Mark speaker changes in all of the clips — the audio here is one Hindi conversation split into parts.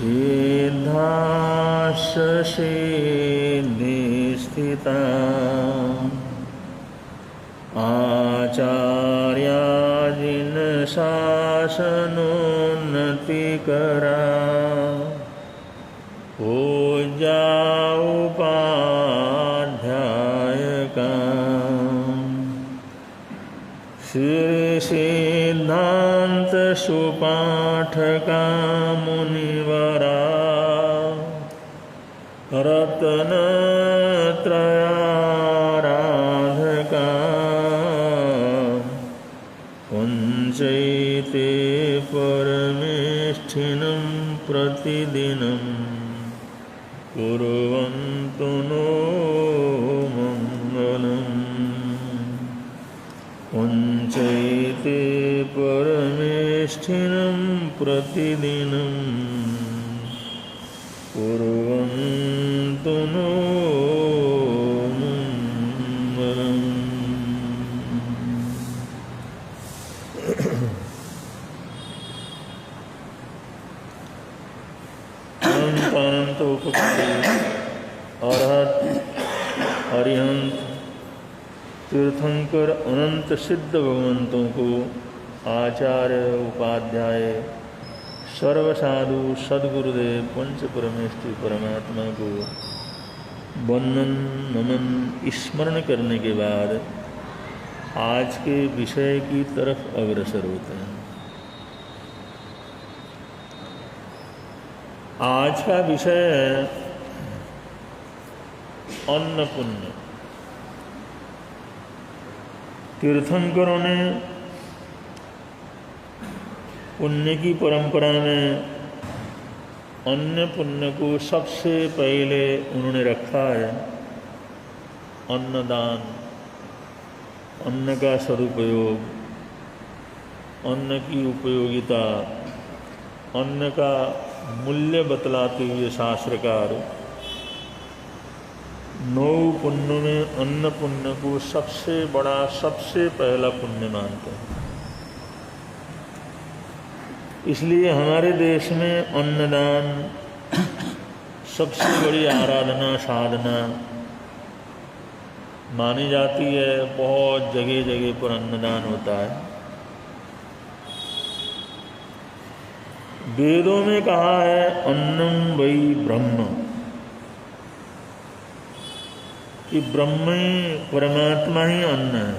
Speaker 1: सिद्धाश्रसिद्धिस्थिता आचार्या जिन शासनोन्नतिकरा पूज्या उपाध्यायका श्री सिद्धांत सुपाठका मुनिवरा रत्नत्रयाराधका पुंसैते परमेष्ठिनं प्रतिदिनं कुर्वन्तु नो मङ्गलम् पुंसैते परमेष्ठिनं प्रतिदिनं कुर्वन्तु नो मङ्गलम्। अनंत उपकारी अरहत अरिहंत तीर्थंकर अनंत सिद्ध भगवंतों को आचार्य उपाध्याय सर्वसाधु सद्गुरुदेव पंच परमेष्ठी परमात्मा को वंदन नमन स्मरण करने के बाद आज के विषय की तरफ अग्रसर होते हैं। आज का विषय है अन्न पुण्य। तीर्थंकरों ने पुण्य की परंपरा में अन्न पुण्य को सबसे पहले उन्होंने रखा है। अन्नदान, अन्न का सदुपयोग, अन्न की उपयोगिता, अन्न का मूल्य बतलाते हुए शास्त्रकार 9 पुण्य में अन्न पुण्य को सबसे बड़ा सबसे पहला पुण्य मानते हैं। इसलिए हमारे देश में अन्नदान सबसे बड़ी आराधना साधना मानी जाती है। बहुत जगह जगह पर अन्नदान होता है। वेदों में कहा है अन्नम वै ब्रह्म, कि ब्रह्म ही परमात्मा ही अन्न है।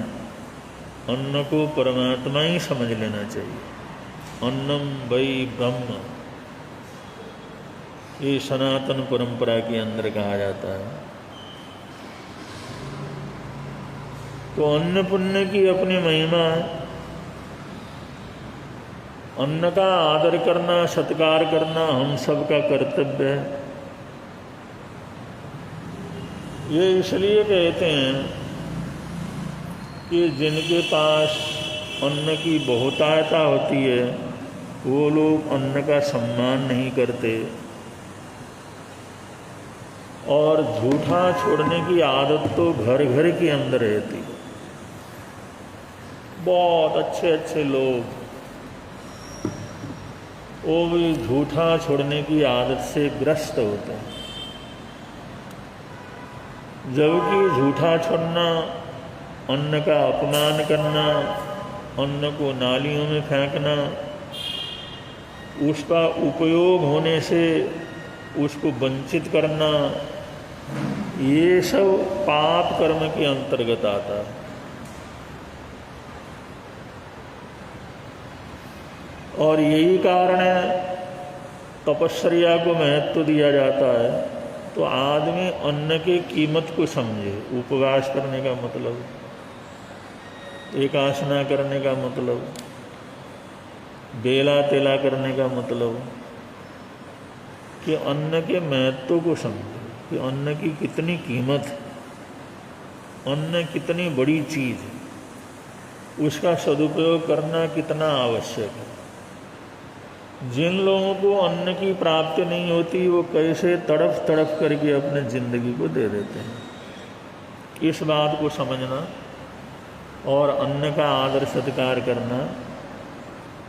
Speaker 1: अन्न को परमात्मा ही समझ लेना चाहिए। अन्नम वै ब्रह्म, ये सनातन परंपरा के अंदर कहा जाता है। तो अन्न पुण्य की अपनी महिमा है। अन्न का आदर करना सत्कार करना हम सब का कर्तव्य है। ये इसलिए कहते हैं कि जिनके पास अन्न की बहुतायता होती है वो लोग अन्न का सम्मान नहीं करते और झूठा छोड़ने की आदत तो घर घर के अंदर रहती है। बहुत अच्छे अच्छे लोग वो भी झूठा छोड़ने की आदत से ग्रस्त होते हैं। जबकि झूठा छोड़ना, अन्न का अपमान करना, अन्न को नालियों में फेंकना, उसका उपयोग होने से उसको वंचित करना, ये सब पाप कर्म के अंतर्गत आता है। और यही कारण है तपस्या को महत्व दिया जाता है। तो आदमी अन्न की कीमत को समझे। उपवास करने का मतलब, एकासना करने का मतलब, बेला तेला करने का मतलब कि अन्न के महत्व को समझे कि अन्न की कितनी कीमत है, अन्न कितनी बड़ी चीज़ है, उसका सदुपयोग करना कितना आवश्यक है। जिन लोगों को अन्न की प्राप्ति नहीं होती वो कैसे तड़फ तड़फ करके अपने ज़िंदगी को दे देते हैं। इस बात को समझना और अन्न का आदर सत्कार करना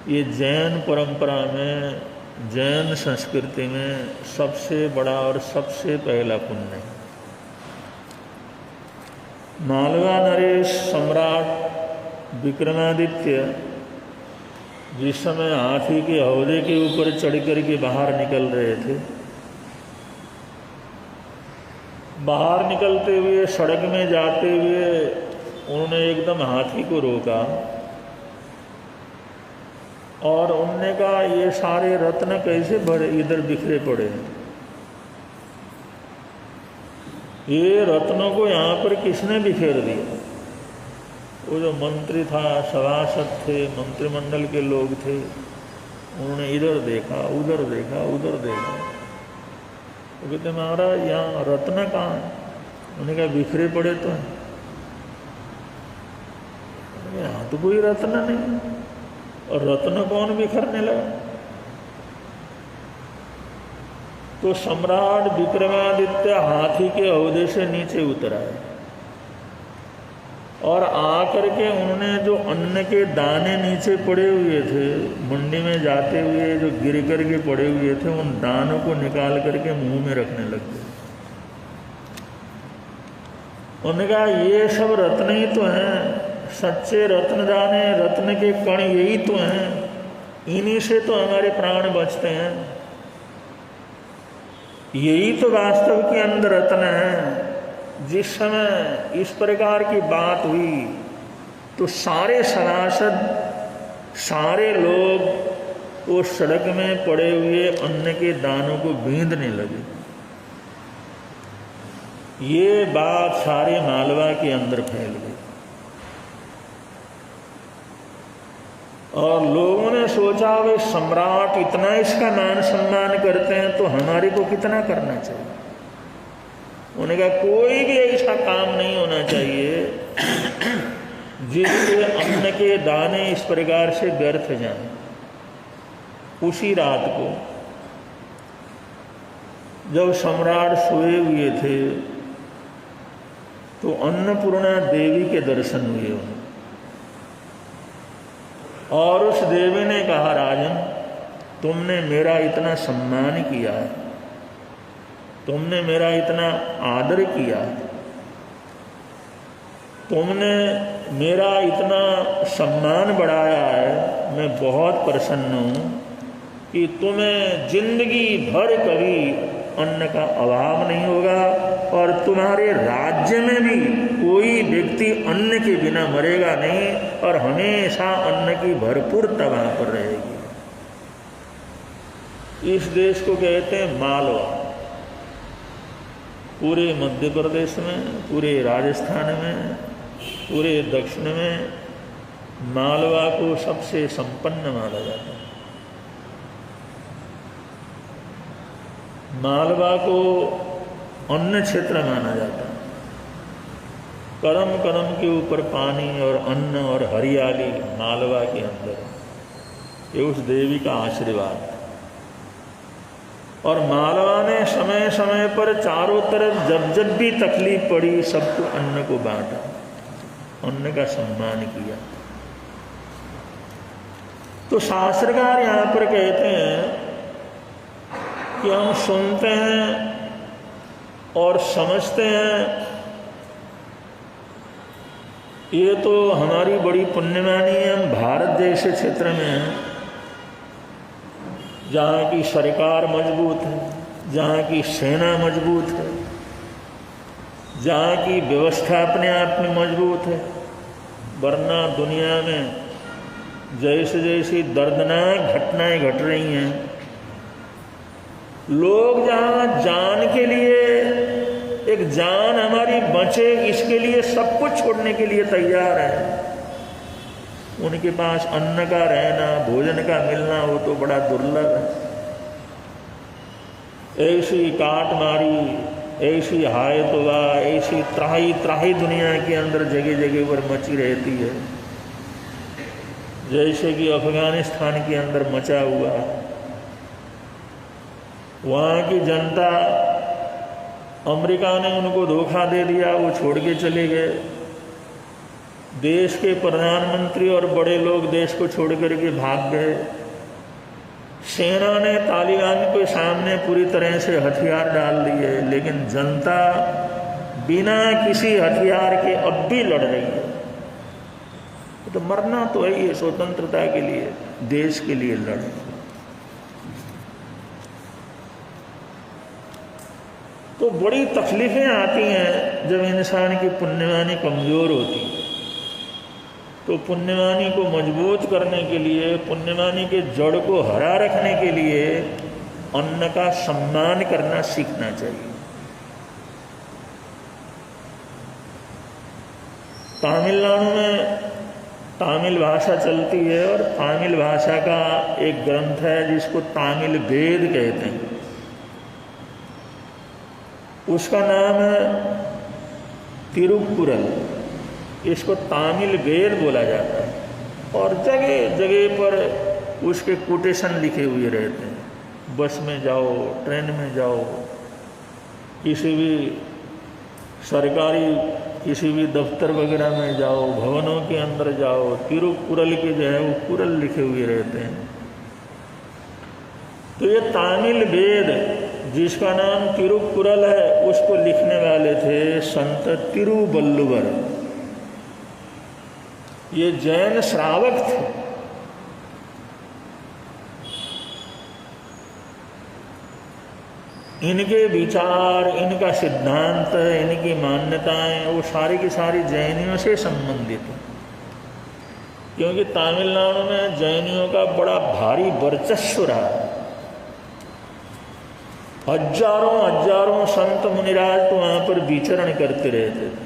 Speaker 1: ये जैन परंपरा में जैन संस्कृति में सबसे बड़ा और सबसे पहला पुण्य है। मालवा नरेश सम्राट विक्रमादित्य जिस समय हाथी के हौदे के ऊपर चढ़ कर के बाहर निकल रहे थे, बाहर निकलते हुए सड़क में जाते हुए उन्होंने एकदम हाथी को रोका और उनने कहा, ये सारे रत्न कैसे भरे इधर बिखरे पड़े हैं, ये रत्नों को यहाँ पर किसने बिखेर दिया? वो जो मंत्री था, सभासद थे, मंत्रिमंडल के लोग थे, उन्होंने इधर देखा, उधर देखा, उधर देखा। वो कहते, महाराज यहाँ रत्न कहाँ है? उन्होंने कहा, बिखरे पड़े तो हैं। यहाँ तो कोई रत्न नहीं। और रत्न कौन बिखरने लगा? तो सम्राट विक्रमादित्य हाथी के हौदे से नीचे उतरा है और आकर के उन्होंने जो अन्न के दाने नीचे पड़े हुए थे, मंडी में जाते हुए जो गिर कर के पड़े हुए थे, उन दानों को निकाल करके मुंह में रखने लग गए। उन्होंने कहा, ये सब रत्न ही तो हैं, सच्चे रत्न दाने, रत्न के कण यही तो हैं, इन्हीं से तो हमारे प्राण बचते हैं, यही तो वास्तव के अंदर रत्न है। जिस समय इस प्रकार की बात हुई तो सारे सभासद, सारे लोग वो सड़क में पड़े हुए अन्न के दानों को बींधने लगे। ये बात सारे मालवा के अंदर फैल गई और लोगों ने सोचा, वे सम्राट इतना इसका मान सम्मान करते हैं तो हमारे को कितना करना चाहिए। उन्होंने कहा, कोई भी ऐसा काम नहीं होना चाहिए जिससे अन्न के दाने इस प्रकार से व्यर्थ जाएं। उसी रात को जब सम्राट सोए हुए थे तो अन्नपूर्णा देवी के दर्शन हुए उन्हें और उस देवी ने कहा, राजन, तुमने मेरा इतना सम्मान किया है, तुमने मेरा इतना आदर किया, तुमने मेरा इतना सम्मान बढ़ाया है, मैं बहुत प्रसन्न हूँ कि तुम्हें जिंदगी भर कभी अन्न का अभाव नहीं होगा और तुम्हारे राज्य में भी कोई व्यक्ति अन्न के बिना मरेगा नहीं और हमेशा अन्न की भरपूरता वहाँ पर रहेगी। इस देश को कहते हैं मालवा। पूरे मध्य प्रदेश में, पूरे राजस्थान में, पूरे दक्षिण में मालवा को सबसे संपन्न माना जाता है। मालवा को अन्न क्षेत्र माना जाता है। कदम कदम के ऊपर पानी और अन्न और हरियाली मालवा के अंदर, ये उस देवी का आशीर्वाद। और मालवा ने समय समय पर चारों तरफ जब जब भी तकलीफ पड़ी सबको अन्न को बांटा, अन्न का सम्मान किया। तो शास्त्रकार यहाँ पर कहते हैं कि हम सुनते हैं और समझते हैं, ये तो हमारी बड़ी पुण्यमानी है। हम भारत जैसे क्षेत्र में हैं जहाँ की सरकार मजबूत है, जहाँ की सेना मजबूत है, जहाँ की व्यवस्था अपने आप में मजबूत है, वरना दुनिया में जैसे जैसी दर्दनाक घटनाएं घट रही हैं, लोग जहाँ जान के लिए, एक जान हमारी बचे इसके लिए सब कुछ छोड़ने के लिए तैयार है। उनके पास अन्न का रहना, भोजन का मिलना वो तो बड़ा दुर्लभ है। ऐसी काट मारी, ऐसी हायतवा, ऐसी त्राही त्राही दुनिया के अंदर जगह जगह पर मची रहती है, जैसे कि अफगानिस्तान के अंदर मचा हुआ। वहाँ की जनता, अमेरिका ने उनको धोखा दे दिया, वो छोड़ के चले गए। देश के प्रधानमंत्री और बड़े लोग देश को छोड़ करके भाग गए। सेना ने तालिबान के सामने पूरी तरह से हथियार डाल दिए, लेकिन जनता बिना किसी हथियार के अब भी लड़ रही है। तो मरना तो है ही, स्वतंत्रता के लिए, देश के लिए लड़। तो बड़ी तकलीफें आती हैं जब इंसान की पुण्यवानी कमज़ोर होती है। तो पुण्यवानी को मजबूत करने के लिए, पुण्यवानी के जड़ को हरा रखने के लिए अन्न का सम्मान करना सीखना चाहिए। तमिलनाडु में तमिल भाषा चलती है और तमिल भाषा का एक ग्रंथ है जिसको तमिल वेद कहते हैं। उसका नाम है तिरुकुरल। इसको तमिल वेद बोला जाता है और जगह जगह पर उसके कोटेशन लिखे हुए रहते हैं। बस में जाओ, ट्रेन में जाओ, किसी भी सरकारी किसी भी दफ्तर वगैरह में जाओ, भवनों के अंदर जाओ, तिरुकुरल के जो है वो कुरल लिखे हुए रहते हैं। तो ये तमिल वेद जिसका नाम तिरुकुरल है, उसको लिखने वाले थे संत तिरुवल्लुवर। ये जैन श्रावक थे। इनके विचार, इनका सिद्धांत, इनकी मान्यताएं वो सारी की सारी जैनियों से संबंधित हैं, क्योंकि तमिलनाडु में जैनियों का बड़ा भारी वर्चस्व रहा। हजारों हजारों संत मुनिराज तो वहां पर विचरण करते रहते थे।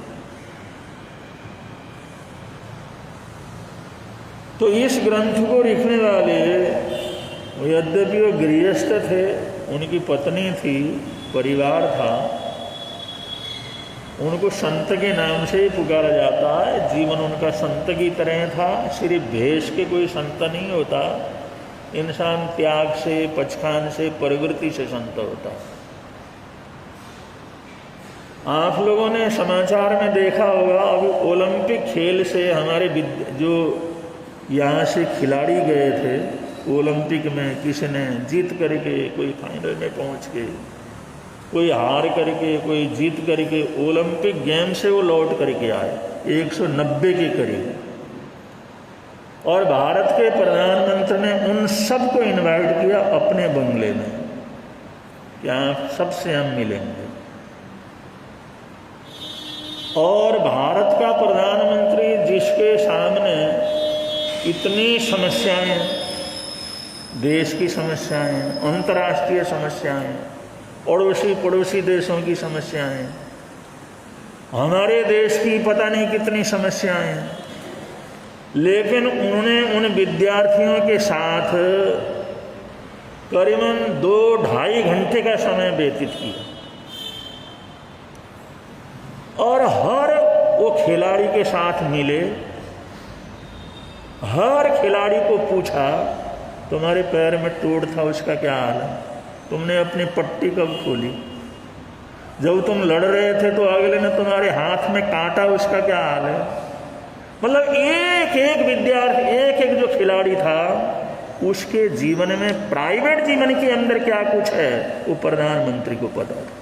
Speaker 1: तो इस ग्रंथ को लिखने वाले, यद्यपि वो गृहस्थ थे, उनकी पत्नी थी, परिवार था, उनको संत के नाम से ही पुकारा जाता है। जीवन उनका संत की तरह था। सिर्फ भेष के कोई संत नहीं होता, इंसान त्याग से, पचखान से, प्रवृत्ति से संत होता। आप लोगों ने समाचार में देखा होगा, अभी ओलंपिक खेल से हमारे जो यहाँ से खिलाड़ी गए थे ओलंपिक में, किसी ने जीत करके, कोई फाइनल में पहुँच के, कोई हार करके, कोई जीत करके, ओलंपिक गेम से वो लौट करके आए 190 के करीब। और भारत के प्रधानमंत्री ने उन सबको इनवाइट किया अपने बंगले में कि आप सबसे हम मिलेंगे। और भारत का प्रधानमंत्री जिसके सामने इतनी समस्याएं, देश की समस्याएं, अंतर्राष्ट्रीय समस्याएं, पड़ोसी देशों की समस्याएं, हमारे देश की पता नहीं कितनी समस्याएं, लेकिन उन्होंने उन विद्यार्थियों के साथ करीबन 2-2.5 घंटे का समय व्यतीत किया। और हर वो खिलाड़ी के साथ मिले, हर खिलाड़ी को पूछा तुम्हारे पैर में टोड़ था, उसका क्या हाल है? तुमने अपनी पट्टी कब खोली? जब तुम लड़ रहे थे तो अगले ने तुम्हारे हाथ में काटा, उसका क्या हाल है? मतलब एक एक विद्यार्थी, एक एक जो खिलाड़ी था, उसके जीवन में, प्राइवेट जीवन के अंदर क्या कुछ है वो प्रधानमंत्री को पता था।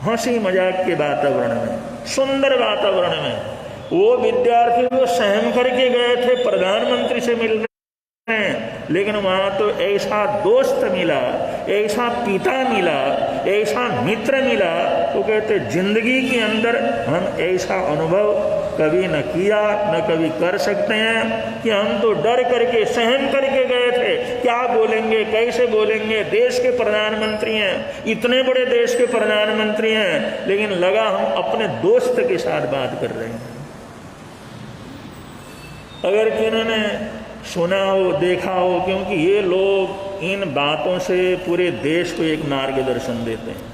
Speaker 1: हंसी मजाक के वातावरण में, सुंदर वातावरण में वो विद्यार्थी वो सहम करके गए थे प्रधानमंत्री से मिलने, लेकिन वहां तो ऐसा दोस्त मिला, ऐसा पिता मिला, ऐसा मित्र मिला, तो कहते जिंदगी के अंदर हम ऐसा अनुभव कभी न किया, न कभी कर सकते हैं कि हम तो डर करके, सहम करके गए थे, क्या बोलेंगे, कैसे बोलेंगे, देश के प्रधानमंत्री हैं, इतने बड़े देश के प्रधानमंत्री हैं, लेकिन लगा हम अपने दोस्त के साथ बात कर रहे हैं। अगर किन्होंने ने सुना हो, देखा हो, क्योंकि ये लोग इन बातों से पूरे देश को एक मार्गदर्शन देते हैं।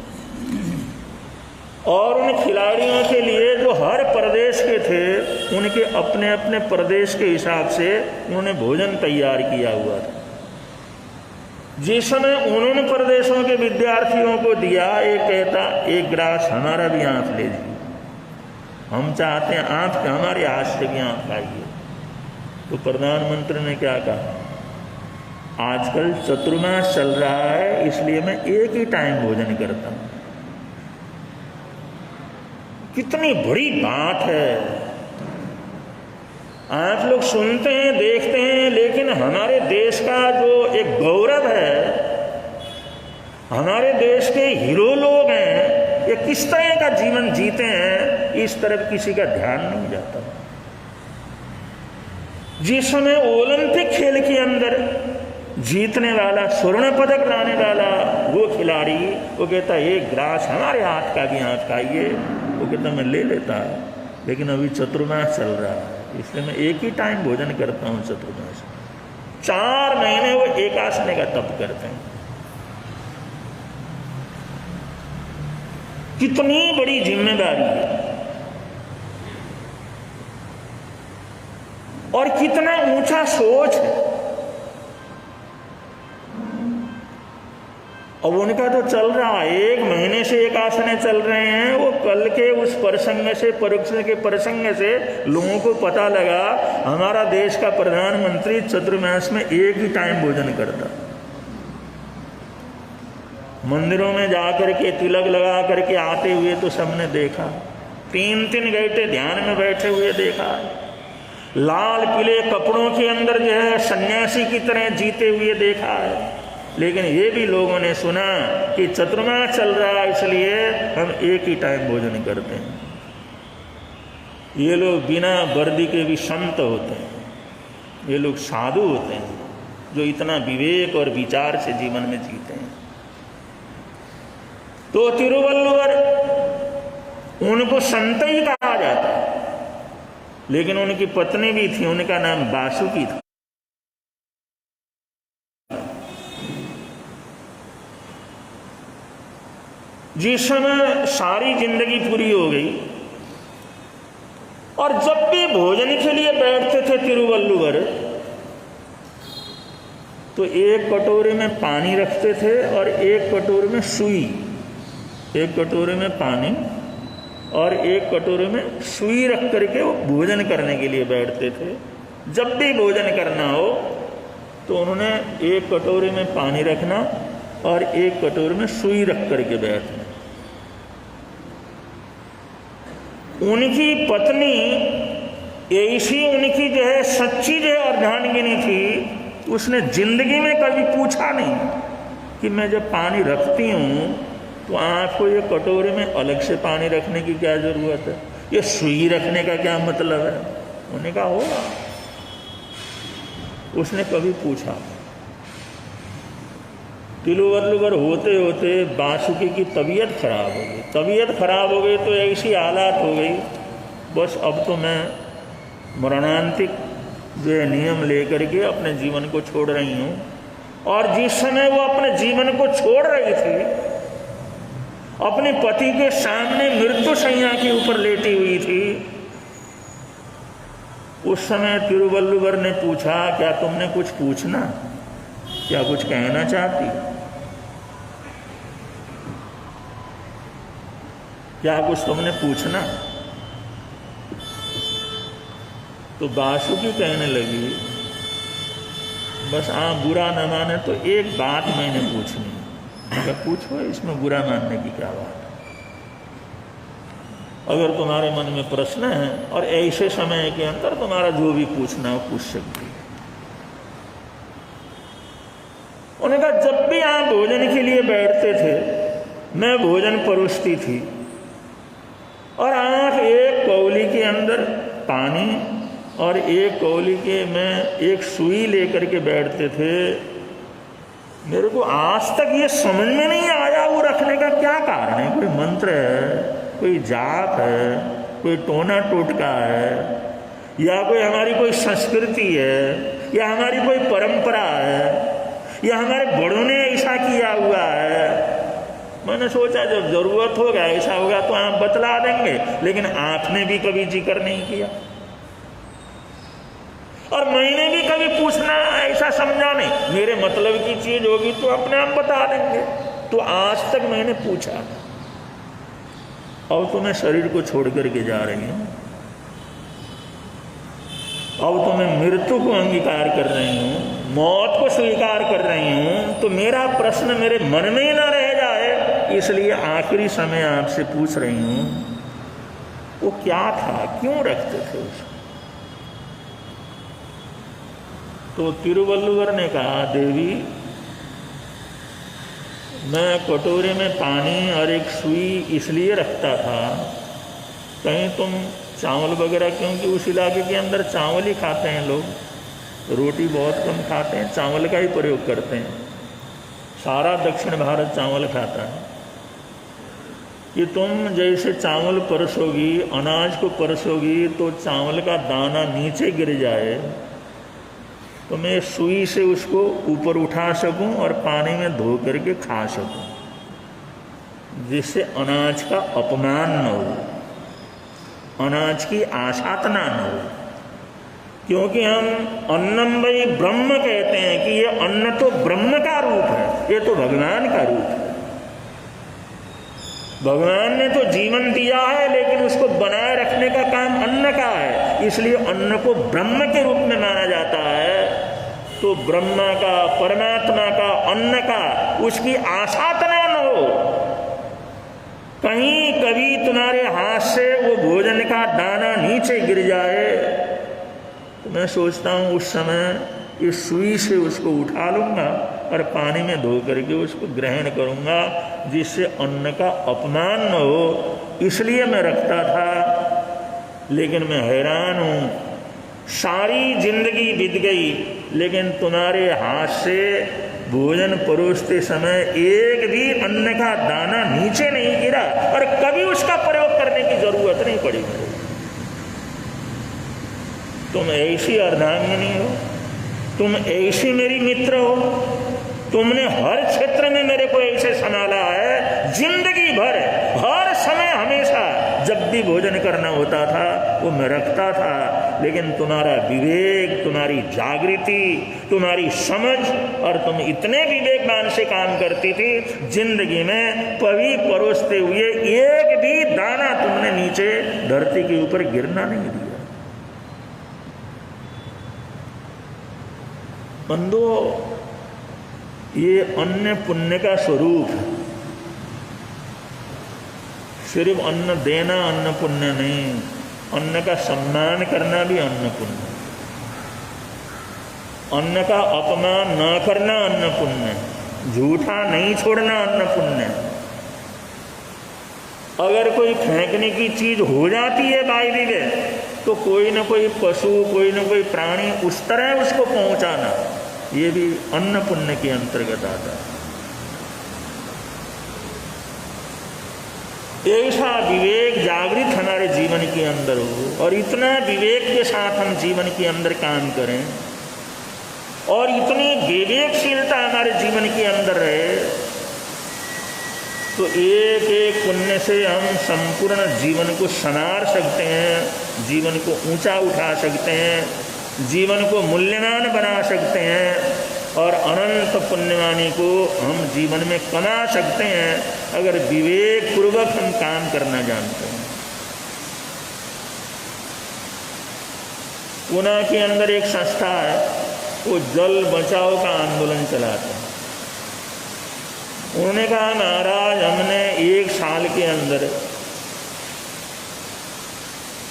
Speaker 1: और उन खिलाड़ियों के लिए जो हर प्रदेश के थे, उनके अपने अपने प्रदेश के हिसाब से उन्होंने भोजन तैयार किया हुआ था। जिस समय उन्होंने प्रदेशों के विद्यार्थियों को दिया, एक कहता एक गिलास हमारा भी आँख ले लीजिए, हम चाहते हैं आप हमारे हाथ से भी आँख खाइए। तो प्रधानमंत्री ने क्या कहा, आजकल चतुर्मास चल रहा है, इसलिए मैं एक ही टाइम भोजन करता हूं। कितनी बड़ी बात है। आप लोग सुनते हैं, देखते हैं, लेकिन हमारे देश का जो एक गौरव है, हमारे देश के हीरो लोग हैं, ये किस तरह का जीवन जीते हैं, इस तरफ किसी का ध्यान नहीं जाता। जिस समय ओलंपिक खेल के अंदर जीतने वाला, स्वर्ण पदक लाने वाला वो खिलाड़ी, वो कहता है एक ग्लास हमारे हाथ का भी आप खाइए, वो कहता मैं ले लेता है। लेकिन अभी चतुर्मास चल रहा है, इसलिए मैं एक ही टाइम भोजन करता हूँ चतुर्मास। 4 महीने वो एकासने का तप करते हैं। कितनी बड़ी जिम्मेदारी है और कितना ऊंचा सोच है। अब उनका तो चल रहा है, 1 महीने से एक आसने चल रहे हैं। वो कल के उस प्रसंग से, परीक्षा के प्रसंग से लोगों को पता लगा हमारा देश का प्रधानमंत्री चतुर्मास में एक ही टाइम भोजन करता। मंदिरों में जाकर के तिलक लगा करके आते हुए तो सबने देखा। 3 घंटे ध्यान में बैठे हुए देखा। लाल पीले कपड़ों के अंदर जो है सन्यासी की तरह जीते हुए देखा है। लेकिन ये भी लोगों ने सुना कि चतुर्मास चल रहा है, इसलिए हम एक ही टाइम भोजन करते हैं। ये लोग बिना वर्दी के भी संत होते हैं, ये लोग साधु होते हैं, जो इतना विवेक और विचार से जीवन में जीते हैं। तो तिरुवल्लुवर उनको संत ही कहा जाता है, लेकिन उनकी पत्नी भी थी, उनका नाम बासुकी था। जिस समय सारी जिंदगी पूरी हो गई और जब भी भोजन के लिए बैठते थे तिरुवल्लुवर, तो एक कटोरे में पानी रखते थे और एक कटोरे में सुई, एक कटोरे में पानी और एक कटोरे में सुई रख करके वो भोजन करने के लिए बैठते थे। जब भी भोजन करना हो तो उन्होंने एक कटोरे में पानी रखना और एक कटोरे में सुई रख करके बैठना। उनकी पत्नी ऐसी उनकी जो है सच्ची जो है अर्धांगिनी थी, उसने जिंदगी में कभी पूछा नहीं कि मैं जब पानी रखती हूँ तो आपको ये कटोरे में अलग से पानी रखने की क्या जरूरत है, ये सुई रखने का क्या मतलब है। उन्होंने कहा होगा, उसने कभी पूछा। तिरुवल्लुवर होते होते बासुकी की तबीयत खराब हो गई। तबीयत खराब हो गई तो ऐसी हालात हो गई, बस अब तो मैं मरणांतिक जो है नियम लेकर के अपने जीवन को छोड़ रही हूँ। और जिस समय वो अपने जीवन को छोड़ रही थी, अपने पति के सामने मृत्यु शैया के ऊपर लेटी हुई थी, उस समय तिरुवल्लुवर ने पूछा, क्या तुमने कुछ पूछना, क्या कुछ कहना चाहती, क्या कुछ तुमने पूछना। तो बासुकी कहने लगी, बस आप बुरा न माने तो एक बात मैंने पूछनी है। क्या पूछो, इसमें बुरा मानने की क्या बात है। अगर तुम्हारे मन में प्रश्न है और ऐसे समय के अंदर तुम्हारा जो भी पूछना हो पूछ सकती है। उन्होंने कहा, जब भी आप भोजन के लिए बैठते थे मैं भोजन परोसती थी और आप एक कौली के अंदर पानी और एक कौली के में एक सुई लेकर के बैठते थे। मेरे को आज तक ये समझ में नहीं आया वो रखने का क्या कारण है। कोई मंत्र है, कोई जाप है, कोई टोना टोटका है, या कोई हमारी कोई संस्कृति है, या हमारी कोई परंपरा है, या हमारे बड़ों ने ऐसा किया हुआ है। मैंने सोचा जब जरूरत होगा, ऐसा होगा तो आप बतला देंगे, लेकिन आपने भी कभी जिक्र नहीं किया और मैंने भी कभी पूछना ऐसा समझा नहीं। मेरे मतलब की चीज होगी तो अपने आप बता देंगे, तो आज तक मैंने पूछा। अब तो मैं शरीर को छोड़ करके जा रही हूँ, अब तो मैं मृत्यु को अंगीकार कर रही हूँ। मौत को स्वीकार कर रही हूं, तो मेरा प्रश्न मेरे मन में ही ना रह जाए, इसलिए आखिरी समय आपसे पूछ रही हूं, वो क्या था, क्यों रखते थे उसको? तो तिरुवल्लुवर ने कहा, देवी मैं कटोरे में पानी और एक सुई इसलिए रखता था, कहीं तुम चावल वगैरह, क्योंकि उस इलाके के अंदर चावल ही खाते हैं लोग, रोटी बहुत कम खाते हैं, चावल का ही प्रयोग करते हैं। सारा दक्षिण भारत चावल खाता है। कि तुम जैसे चावल परसोगी, अनाज को परसोगी, तो चावल का दाना नीचे गिर जाए, तो मैं सुई से उसको ऊपर उठा सकूं और पानी में धो करके खा सकूं, जिससे अनाज का अपमान न हो, अनाज की आशातना न हो। क्योंकि हम अन्नम वै ब्रह्म कहते हैं कि ये अन्न तो ब्रह्म का रूप है, ये तो भगवान का रूप है। भगवान ने तो जीवन दिया है, लेकिन उसको बनाए रखने का काम अन्न का है, इसलिए अन्न को ब्रह्म के रूप में माना जाता है। तो ब्रह्मा का, परमात्मा का, अन्न का उसकी आशातना न हो, कहीं कभी तुम्हारे हाथ से वो भोजन का दाना नीचे गिर जाए, तो मैं सोचता हूँ उस समय इस सुई से उसको उठा लूँगा और पानी में धो करके उसको ग्रहण करूँगा, जिससे अन्न का अपमान न हो, इसलिए मैं रखता था। लेकिन मैं हैरान हूँ, सारी जिंदगी बीत गई, लेकिन तुम्हारे हाथ से भोजन परोसते समय एक भी अन्न का दाना नीचे नहीं गिरा और कभी उसका प्रयोग करने की जरूरत नहीं पड़ी मुझे। तुम ऐसी अर्धांगिनी हो, तुम ऐसी मेरी मित्र हो, तुमने हर क्षेत्र में मेरे को ऐसे संभाला है, जिंदगी भर हर समय हमेशा जब भी भोजन करना होता था वो मैं रखता था। लेकिन तुम्हारा विवेक, तुम्हारी जागृति, तुम्हारी समझ, और तुम इतने विवेकवान से काम करती थी, जिंदगी में कभी परोसते हुए एक भी दाना तुमने नीचे धरती के ऊपर गिरना नहीं दिया। बंधुओं, ये अन्न पुण्य का स्वरूप है। सिर्फ अन्न देना अन्न पुण्य नहीं, अन्न का सम्मान करना भी अन्न पुण्य, अन्न का अपमान न करना अन्न पुण्य, झूठा नहीं छोड़ना अन्न पुण्य। अगर कोई फेंकने की चीज हो जाती है बाई वे, तो कोई न कोई पशु, कोई न कोई प्राणी उस तरह उसको पहुंचाना, ये भी अन्न पुण्य के अंतर्गत आता है। ऐसा विवेक जागृत हमारे जीवन के अंदर हो और इतना विवेक के साथ हम जीवन के अंदर काम करें और इतनी विवेकशीलता हमारे जीवन के अंदर रहे, तो एक एक पुण्य से हम संपूर्ण जीवन को संवार सकते हैं, जीवन को ऊंचा उठा सकते हैं, जीवन को मूल्यवान बना सकते हैं और अनंत पुण्यवानी को हम जीवन में कमा सकते हैं, अगर विवेक पूर्वक हम काम करना जानते हैं। पुणे के अंदर एक संस्था है, वो जल बचाओ का आंदोलन चलाते हैं। उन्होंने कहा, महाराज हमने एक साल के अंदर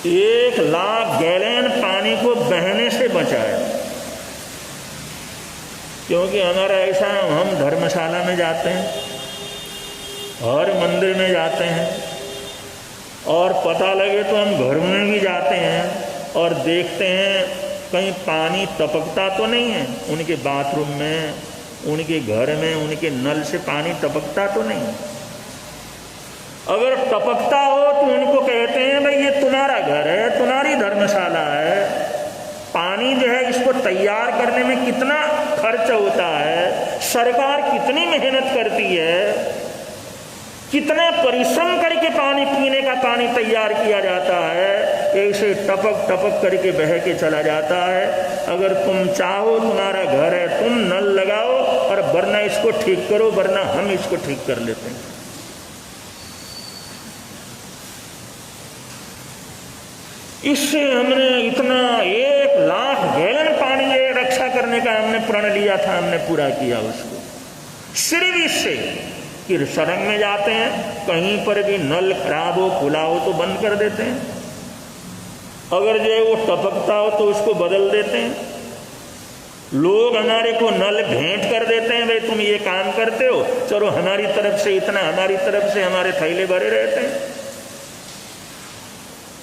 Speaker 1: 1 लाख गैलन पानी को बहने से बचाया। क्योंकि हमारा ऐसा, हम धर्मशाला में जाते हैं, हर मंदिर में जाते हैं, और पता लगे तो हम घर में भी जाते हैं और देखते हैं कहीं पानी टपकता तो नहीं है, उनके बाथरूम में, उनके घर में, उनके नल से पानी टपकता तो नहीं। अगर टपकता हो तो उनको कहते हैं भाई ये तुम्हारा घर है, तुम्हारी धर्मशाला है, पानी जो है इसको तैयार करने में कितना खर्च होता है, सरकार कितनी मेहनत करती है, कितना परिश्रम करके पानी, पीने का पानी तैयार किया जाता है, ऐसे टपक टपक करके बह के चला जाता है। अगर तुम चाहो, तुम्हारा घर है, तुम नल लगाओ और वरना इसको ठीक करो, वरना हम इसको ठीक कर लेते हैं। इससे हमने इतना 1 लाख गैलन पानी ये रक्षा करने का हमने प्रण लिया था, हमने पूरा किया उसको। सिर्फ इससे कि शरण में जाते हैं, कहीं पर भी नल खराब हो, खुला हो तो बंद कर देते हैं, अगर जो है वो टपकता हो तो उसको बदल देते हैं। लोग हमारे को नल भेंट कर देते हैं, भाई तुम ये काम करते हो, चलो हमारी तरफ से इतना, हमारी तरफ से हमारे थैले भरे रहते हैं।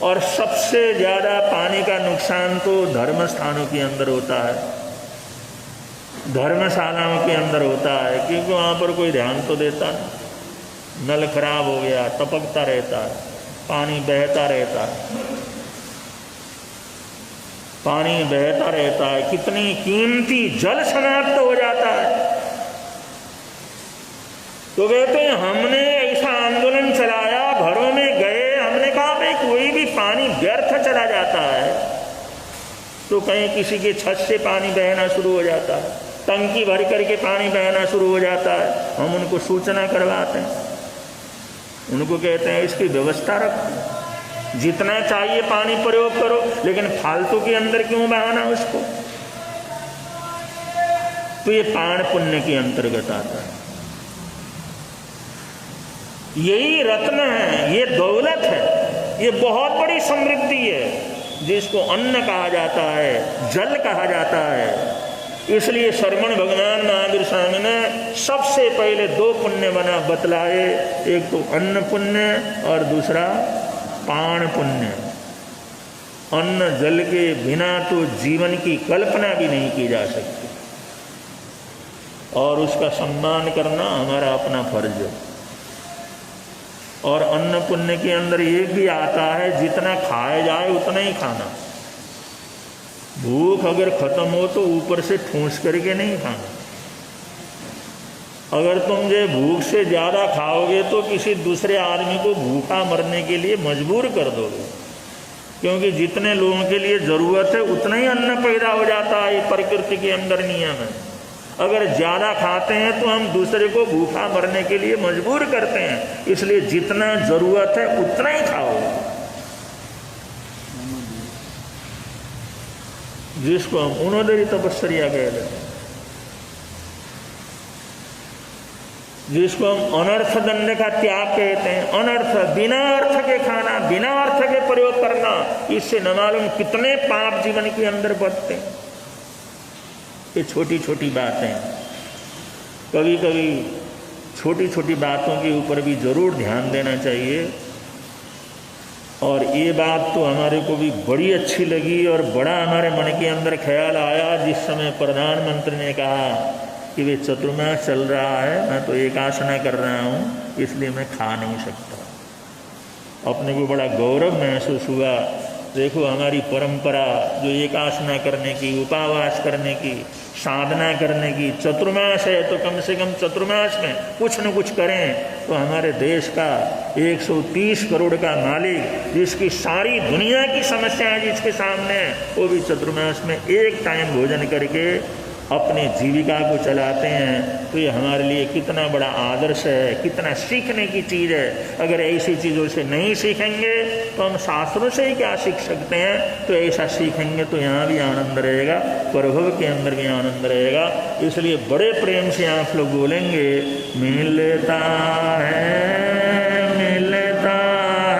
Speaker 1: और सबसे ज़्यादा पानी का नुकसान तो धर्म स्थानों के अंदर होता है, धर्मशालाओं के अंदर होता है, क्योंकि वहाँ पर कोई ध्यान तो देता नहीं। नल खराब हो गया, टपकता रहता है, पानी बहता रहता है, पानी बहता रहता है, कितनी कीमती जल समाप्त हो जाता है। तो कहते हैं हमने ऐसा आंदोलन चलाया, घरों में गए, हमने कहा भाई कोई भी पानी व्यर्थ चला जाता है तो कहीं किसी के छत से पानी बहना शुरू हो जाता है, टंकी भर करके पानी बहना शुरू हो जाता है, हम उनको सूचना करवाते हैं, उनको कहते हैं इसकी व्यवस्था रखो, जितना चाहिए पानी प्रयोग करो, लेकिन फालतू के अंदर क्यों बहाना उसको। तो ये पाण पुण्य के अंतर्गत आता है। यही रत्न है, ये दौलत है, ये बहुत बड़ी समृद्धि है, जिसको अन्न कहा जाता है, जल कहा जाता है। इसलिए श्रवण भगवान महावीर स्वामी ने सबसे पहले दो पुण्य बना बतलाए, एक तो अन्न पुण्य और दूसरा पाण पुण्य। अन्न जल के बिना तो जीवन की कल्पना भी नहीं की जा सकती, और उसका सम्मान करना हमारा अपना फर्ज है। और अन्न पुण्य के अंदर ये भी आता है, जितना खाया जाए उतना ही खाना। भूख अगर खत्म हो तो ऊपर से ठूंस करके नहीं खाना। अगर तुम जो भूख से ज़्यादा खाओगे तो किसी दूसरे आदमी को भूखा मरने के लिए मजबूर कर दोगे, क्योंकि जितने लोगों के लिए ज़रूरत है उतना ही अन्न पैदा हो जाता है, ये प्रकृति के अंदर नियम है। अगर ज़्यादा खाते हैं तो हम दूसरे को भूखा मरने के लिए मजबूर करते हैं, इसलिए जितना ज़रूरत है उतना ही खाओ। जिसको हम उन्होंने तपस्या कहते हैं, जिसको हम अनर्थ दंड का त्याग कहते हैं। अनर्थ, बिना अर्थ के खाना, बिना अर्थ के प्रयोग करना, इससे न मालूम कितने पाप जीवन के अंदर बढ़ते हैं। ये छोटी छोटी बातें, कभी कभी छोटी छोटी बातों के ऊपर भी ज़रूर ध्यान देना चाहिए। और ये बात तो हमारे को भी बड़ी अच्छी लगी और बड़ा हमारे मन के अंदर ख्याल आया जिस समय प्रधानमंत्री ने कहा कि वे चतुर्मास चल रहा है, मैं तो एकासना कर रहा हूँ, इसलिए मैं खा नहीं सकता। अपने को बड़ा गौरव महसूस हुआ। देखो हमारी परंपरा जो एकासना करने की, उपवास करने की, साधना करने की, चतुर्मास है तो कम से कम चतुर्मास में कुछ न कुछ करें। तो हमारे देश का 130 करोड़ का मालिक, जिसकी सारी दुनिया की समस्याएं जिसके सामने है, वो भी चतुर्मास में एक टाइम भोजन करके अपनी जीविका को चलाते हैं। तो ये हमारे लिए कितना बड़ा आदर्श है, कितना सीखने की चीज़ है। अगर ऐसी चीज़ों से नहीं सीखेंगे तो हम शास्त्रों से ही क्या सीख सकते हैं। तो ऐसा सीखेंगे तो यहाँ भी आनंद रहेगा, प्रभव के अंदर भी आनंद रहेगा। इसलिए बड़े प्रेम से आप लोग बोलेंगे, मिलता है, मिलता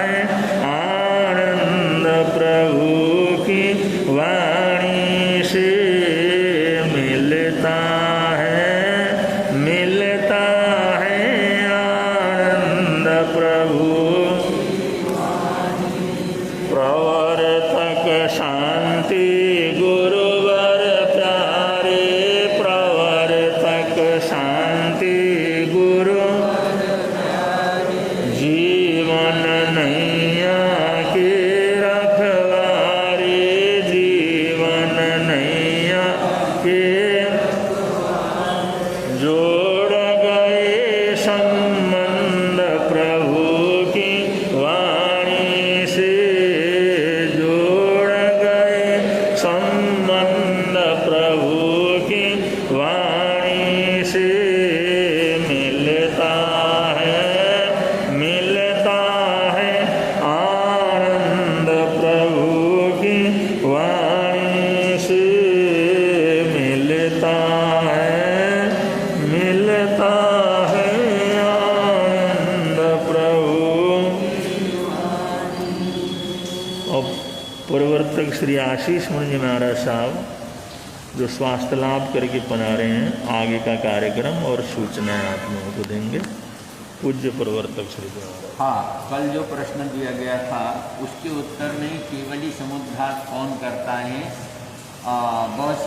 Speaker 1: है आनंद प्रभु की वाणी से, मिलता है आनंद प्रभु। प्रवर्तक शांति गुरुवर प्यारे, प्रवर्तक शांति गुरु और प्रवर्तक श्री आशीष मुनि जी महाराज साहब जो स्वास्थ्य लाभ करके बना रहे हैं, आगे का कार्यक्रम और सूचनाएं आप लोगों को देंगे। पूज्य प्रवर्तक श्री जी महाराज।
Speaker 2: हाँ, कल जो प्रश्न दिया गया था उसके उत्तर में केवली समुद्धार कौन करता है, बहुत